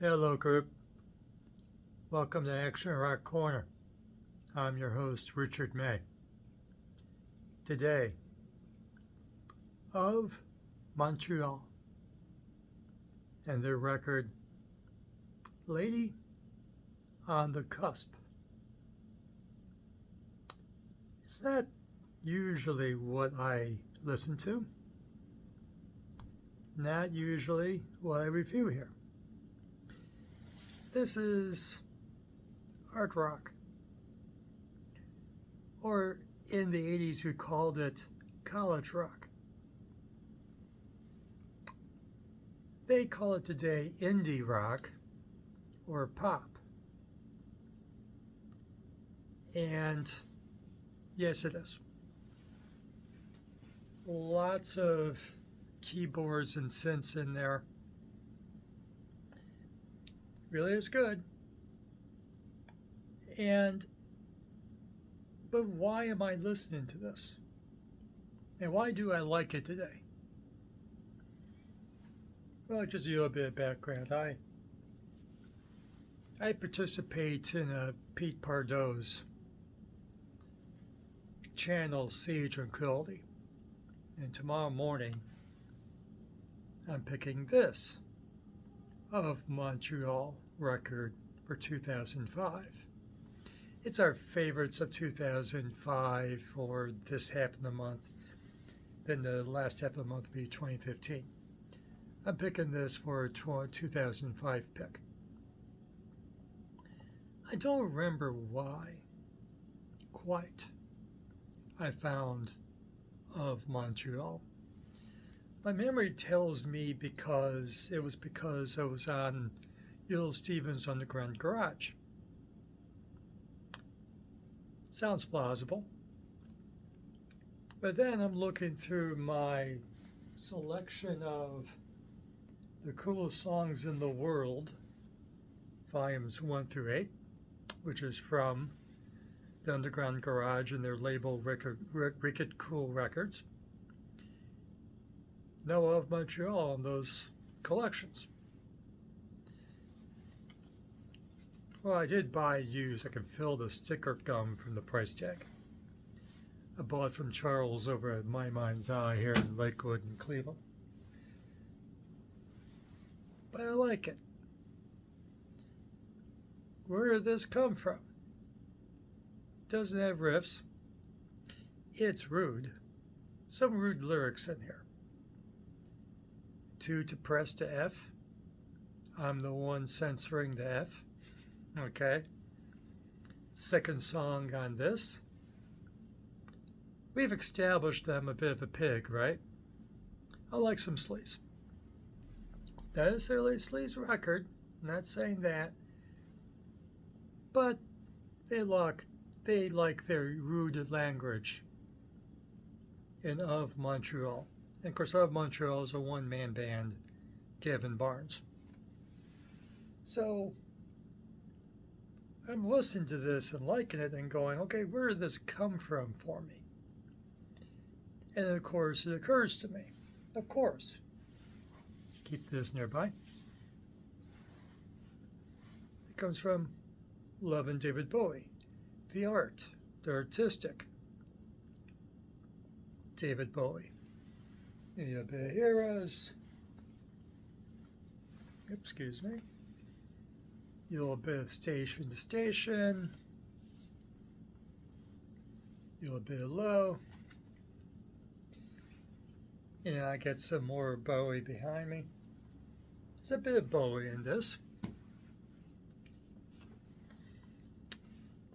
Hello, group. Welcome to Action Rock Corner. I'm your host, Richard May. Today, of Montreal and their record, Lady on the Cusp. It's not usually what I listen to, not usually what I review here. This is art rock. Or in the 80s, we called it college rock. They call it today indie rock or pop. And yes, it is. Lots of keyboards and synths in there. Really is good. But why am I listening to this? And why do I like it today? Well, just a little bit of background. I participate in Pete Pardo's channel, Siege Tranquility. And tomorrow morning, I'm picking this of Montreal record for 2005. It's our favorites of 2005 for this half of the month. Then the last half of the month will be 2015. I'm picking this for a 2005 pick. I don't remember why quite I found of Montreal. My memory tells me because I was on Little Steven's Underground Garage. Sounds plausible. But then I'm looking through my selection of the coolest songs in the world, volumes 1 through 8, which is from the Underground Garage and their label Wicked Cool Records. No of Montreal in those collections. Well, I did buy used. I could fill the sticker gum from the price tag. I bought it from Charles over at My Mind's Eye here in Lakewood and Cleveland. But I like it. Where did this come from? Doesn't have riffs. It's rude. Some rude lyrics in here. 2 to press to F. I'm the one censoring the F. Okay. Second song on this. We've established I'm a bit of a pig, right? I like some sleaze. It's not necessarily a sleaze record. I'm not saying that. But they like their rude language in Of Montreal. And of course, Of Montreal is a one-man band, Kevin Barnes. So I'm listening to this and liking it and going, okay, where did this come from for me? And of course, it occurs to me, of course, keep this nearby. It comes from loving David Bowie, the art, the artistic David Bowie. A bit of Heroes. Excuse me. A little bit of Station to Station. A little bit of Low. And I get some more Bowie behind me. There's a bit of Bowie in this.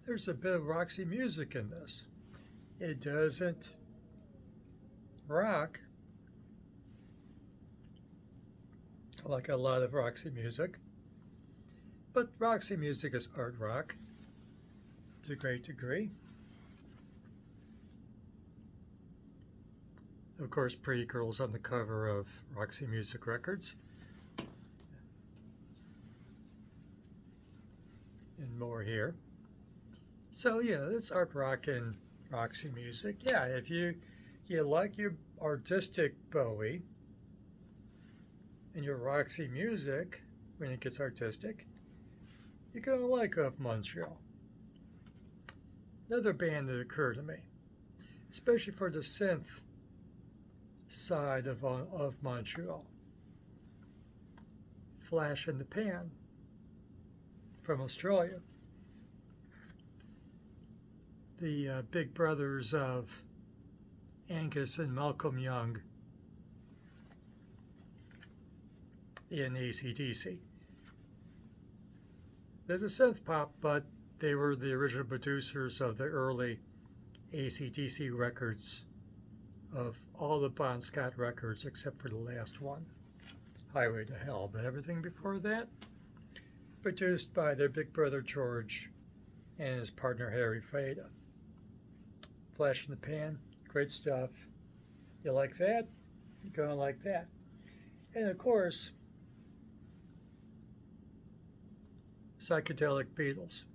There's a bit of Roxy music in this. It doesn't rock like a lot of Roxy music. But Roxy music is art rock to a great degree. Of course, Pretty Girl's on the cover of Roxy Music Records. And more here. So yeah, it's art rock and Roxy music. Yeah, if you like your artistic Bowie and your Roxy music, when it gets artistic. You're going to like Of Montreal. Another band that occurred to me, especially for the synth side of Montreal. Flash in the Pan from Australia. The big brothers of Angus and Malcolm Young in AC/DC. There's a synth pop, but they were the original producers of the early AC/DC records, of all the Bon Scott records except for the last one, Highway to Hell. But everything before that, produced by their big brother George and his partner Harry Fada. Flash in the Pan, great stuff. You like that? You're going to like that. And of course, psychedelic Beatles.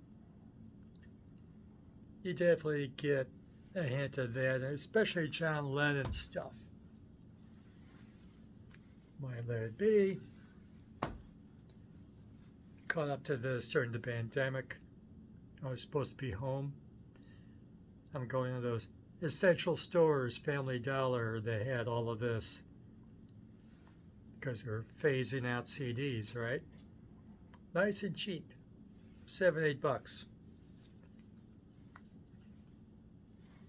You definitely get a hint of that, especially John Lennon stuff. Might Let It Be. Caught up to this during the pandemic. I was supposed to be home. I'm going to those essential stores, Family Dollar. They had all of this because they were phasing out CDs, right? Nice and cheap, $7-8.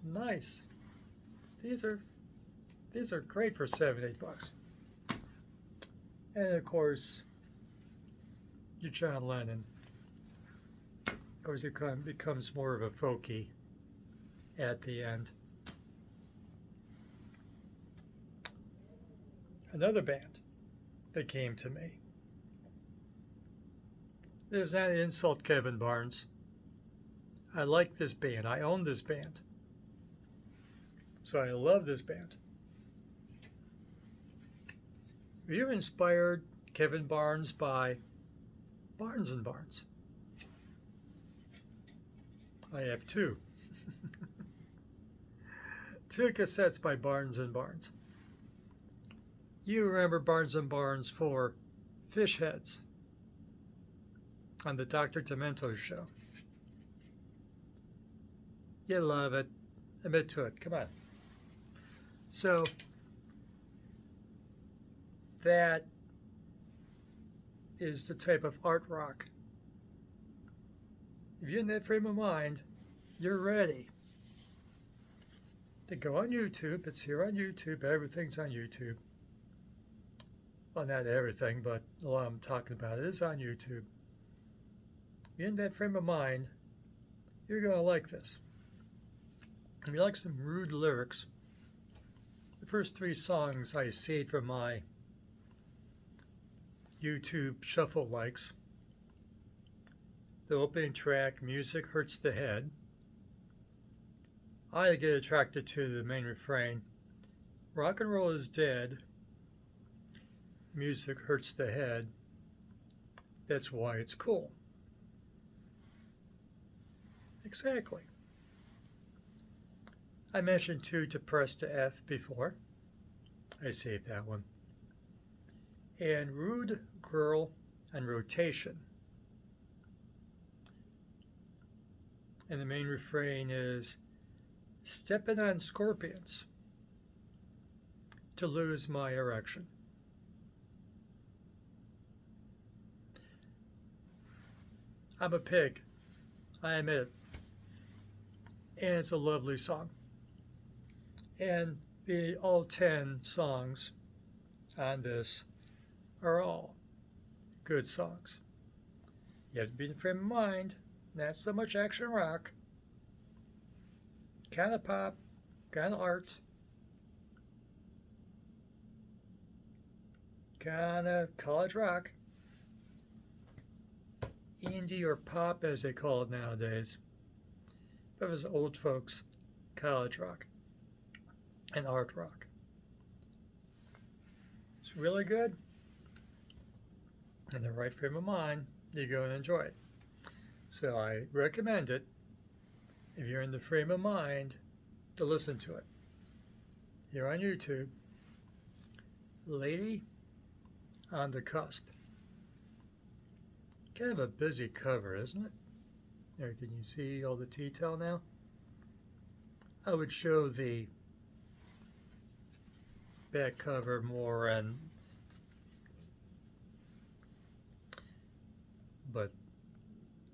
Nice. These are great for $7-8. And of course, your John Lennon. Of course, it becomes more of a folky at the end. Another band that came to me. This is not an insult, Kevin Barnes. I like this band. I own this band. So I love this band. Were you inspired, Kevin Barnes, by Barnes and Barnes? I have two. Two cassettes by Barnes and Barnes. You remember Barnes and Barnes for Fish Heads on the Dr. Demento show. You love it. Admit to it. Come on. So that is the type of art rock. If you're in that frame of mind, you're ready to go on YouTube. It's here on YouTube. Everything's on YouTube. Well, not everything, but a lot I'm talking about is on YouTube. If you're in that frame of mind, you're going to like this. If you like some rude lyrics, the first three songs I saved from my YouTube shuffle likes. The opening track, Music Hurts the Head. I get attracted to the main refrain, rock and roll is dead, music hurts the head, that's why it's cool. Exactly. I mentioned Too Depressed to F before. I saved that one. And Rude Girl on Rotation. And the main refrain is, stepping on scorpions to lose my erection. I'm a pig. I admit it. And it's a lovely song. And all 10 songs on this are all good songs. You have to be in the frame of mind, not so much action rock. Kind of pop, kind of art, kind of college rock, indie or pop as they call it nowadays. That was old folks, college rock and art rock. It's really good. In the right frame of mind, you're going to enjoy it. So I recommend it. If you're in the frame of mind to listen to it, here on YouTube, Lady on the Cusp. Kind of a busy cover, isn't it? There, can you see all the detail now? I would show the back cover more, but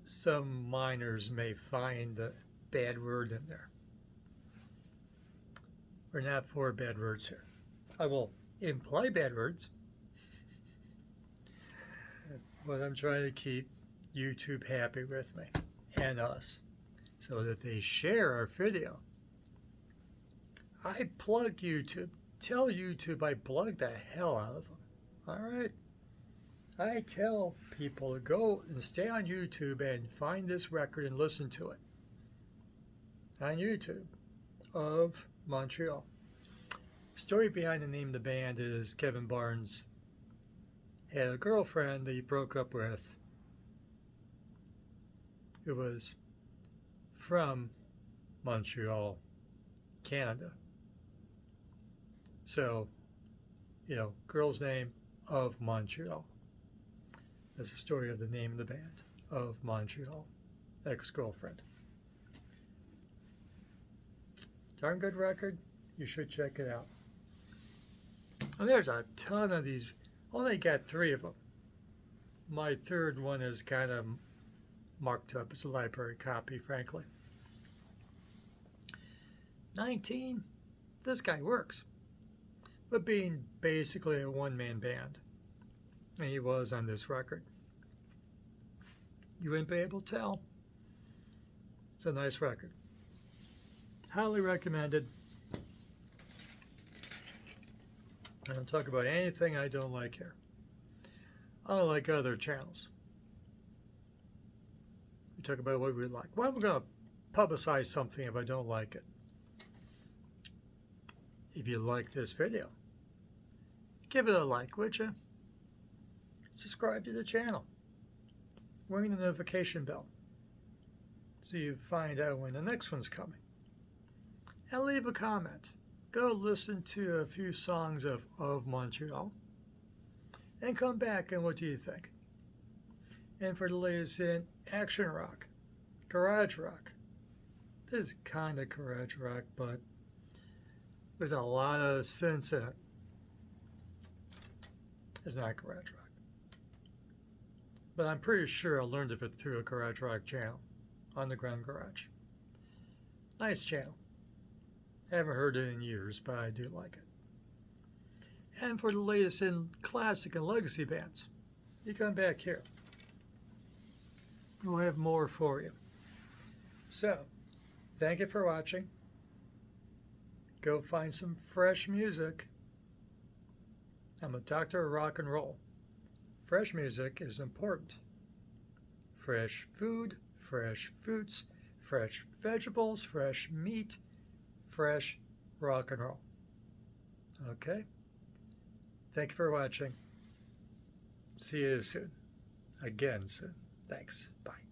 some minors may find a bad word in there. We're not for bad words here. I will imply bad words, but I'm trying to keep YouTube happy with me and us so that they share our video. I plug YouTube. Tell YouTube I plug the hell out of them. All right? I tell people to go and stay on YouTube and find this record and listen to it on YouTube of Montreal. Story behind the name of the band is Kevin Barnes had a girlfriend that he broke up with who was from Montreal, Canada. So, girl's name of Montreal. That's the story of the name of the band, of Montreal, ex-girlfriend. Darn good record. You should check it out. And there's a ton of these. Only got 3 of them. My third one is kind of marked up as a library copy, frankly. 19, this guy works. But being basically a one-man band, and he was on this record, you wouldn't be able to tell. It's a nice record. Highly recommended. I don't talk about anything I don't like here. Unlike other channels. We talk about what we like. Well, I'm going to publicize something if I don't like it. If you like this video, give it a like, would you? Subscribe to the channel. Ring the notification bell so you find out when the next one's coming. And leave a comment. Go listen to a few songs of Montreal and come back and what do you think? And for the latest in action rock, garage rock. This is kind of garage rock, but with a lot of synths in it. It's not garage rock. But I'm pretty sure I learned of it through a garage rock channel, Underground Garage. Nice channel. Haven't heard it in years, but I do like it. And for the latest in classic and legacy bands, you come back here. We'll have more for you. So, thank you for watching. Go find some fresh music. I'm a doctor of rock and roll. Fresh music is important. Fresh food, fresh fruits, fresh vegetables, fresh meat, fresh rock and roll. Okay? Thank you for watching. See you soon. Again soon. Thanks. Bye.